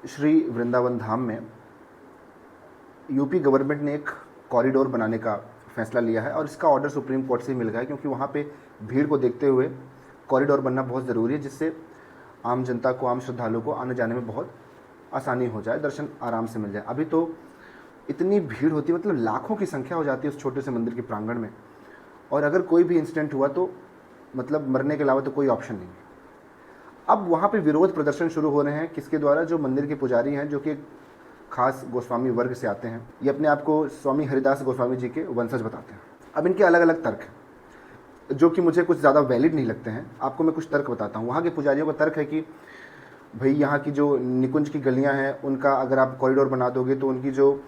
श्री वृंदावन धाम में UP government ने एक कॉरिडोर बनाने का फैसला लिया है और इसका ऑर्डर सुप्रीम कोर्ट से मिल गया है, क्योंकि वहाँ पे भीड़ को देखते हुए कॉरिडोर बनना बहुत ज़रूरी है, जिससे आम जनता को, आम श्रद्धालुओं को आने जाने में बहुत आसानी हो जाए, दर्शन आराम से मिल जाए। अभी तो इतनी भीड़ होती है, मतलब लाखों की संख्या हो जाती है उस छोटे से मंदिर के प्रांगण में, और अगर कोई भी इंसिडेंट हुआ तो मतलब मरने के अलावा तो कोई ऑप्शन नहीं है। अब वहाँ पे विरोध प्रदर्शन शुरू हो रहे हैं, किसके द्वारा? जो मंदिर के पुजारी हैं, जो कि खास गोस्वामी वर्ग से आते हैं। ये अपने आप को स्वामी हरिदास गोस्वामी जी के वंशज बताते हैं। अब इनके अलग अलग तर्क हैं जो कि मुझे कुछ ज़्यादा वैलिड नहीं लगते हैं। आपको मैं कुछ तर्क बताता हूँ। वहाँ के पुजारियों का तर्क है कि भाई यहाँ की जो निकुंज की गलियाँ हैं, उनका अगर आप कॉरिडोर बना दोगे तो उनकी जो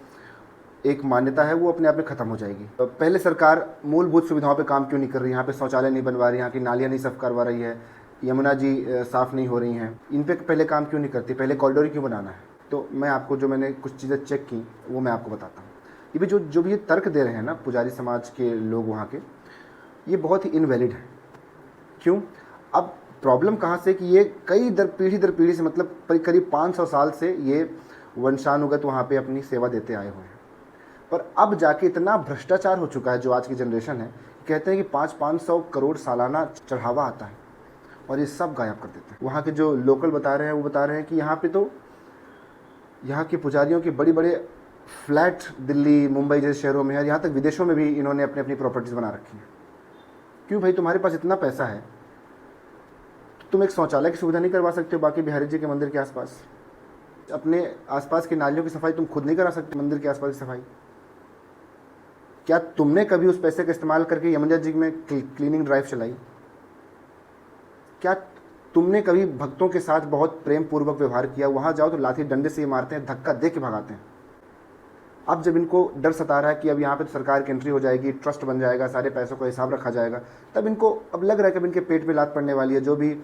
एक मान्यता है वो अपने आप में ख़त्म हो जाएगी। पहले सरकार मूलभूत सुविधाओं पे काम क्यों नहीं कर रही? यहाँ पे शौचालय नहीं बनवा रही, यहाँ की नालियाँ नहीं साफ करवा रही है, यमुना जी साफ़ नहीं हो रही हैं, इन पे पहले काम क्यों नहीं करती? पहले कॉरिडोर क्यों बनाना है? तो मैं आपको जो मैंने कुछ चीज़ें चेक की वो मैं आपको बताता हूँ। ये भी जो भी ये तर्क दे रहे हैं ना पुजारी समाज के लोग वहाँ के, ये बहुत ही इनवैलिड है। क्यों? अब प्रॉब्लम कहाँ से कि ये कई पीढ़ी दर पीढ़ी से, मतलब करीब 500 साल से ये वंशानुगत वहाँ पे अपनी सेवा देते आए हुए हैं। पर अब जाके इतना भ्रष्टाचार हो चुका है, जो आज की जनरेशन है, कहते हैं कि 500 करोड़ सालाना चढ़ावा आता है और ये सब गायब कर देते हैं। वहाँ के जो लोकल बता रहे हैं वो बता रहे हैं कि यहाँ पे तो यहाँ के पुजारियों के बड़े बड़े फ्लैट दिल्ली, मुंबई जैसे शहरों में है, यहाँ तक विदेशों में भी इन्होंने अपनी अपनी प्रॉपर्टीज़ बना रखी हैं। क्यों भाई? तुम्हारे पास इतना पैसा है तो तुम एक शौचालय की सुविधा नहीं करवा सकते हो बाकी बिहारी जी के मंदिर के आसपास? अपने आसपास की नालियों की सफाई तुम खुद नहीं करा सकते? मंदिर के आसपास की सफाई क्या तुमने कभी उस पैसे का इस्तेमाल करके यमुना जी में क्लीनिंग ड्राइव चलाई? क्या तुमने कभी भक्तों के साथ बहुत प्रेम पूर्वक व्यवहार किया? वहाँ जाओ तो लाठी डंडे से ये मारते हैं, धक्का दे के भगाते हैं। अब जब इनको डर सता रहा है कि अब यहाँ पे तो सरकार की एंट्री हो जाएगी, ट्रस्ट बन जाएगा, सारे पैसों का हिसाब रखा जाएगा, तब इनको अब लग रहा है कि अब इनके पेट में लात पड़ने वाली है। जो भी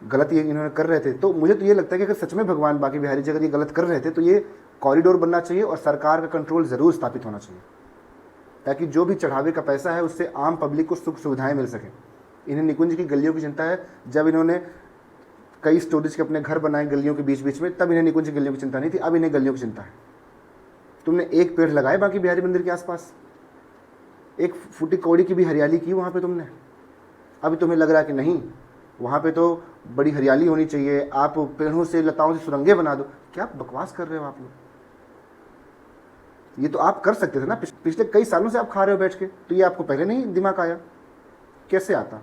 गलत ये इन्होंने कर रहे थे, तो मुझे तो ये लगता है कि अगर सच में भगवान बाकी बिहारी जी अगर ये गलत कर रहे थे तो ये कॉरिडोर बनना चाहिए और सरकार का कंट्रोल ज़रूर स्थापित होना चाहिए, ताकि जो भी चढ़ावे का पैसा है उससे आम पब्लिक को सुख सुविधाएँ मिल सकें। इन्हें निकुंज की गलियों की चिंता है। जब इन्होंने कई स्टोरेज के अपने घर बनाए गलियों के बीच बीच में, तब इन्हें निकुंज की गलियों की चिंता नहीं थी, अब इन्हें गलियों की चिंता है। तुमने एक पेड़ लगाए बाकी बिहारी मंदिर के आसपास, एक फूटी कौड़ी की भी हरियाली की वहाँ पे तुमने। अभी तुम्हें लग रहा है कि नहीं, वहाँ पे तो बड़ी हरियाली होनी चाहिए, आप पेड़ों से, लताओं से सुरंगें बना दो। क्या बकवास कर रहे हो आप लोग? ये तो आप कर सकते थे ना, पिछले कई सालों से आप खा रहे हो बैठ के, तो ये आपको पहले नहीं दिमाग आया? कैसे आता?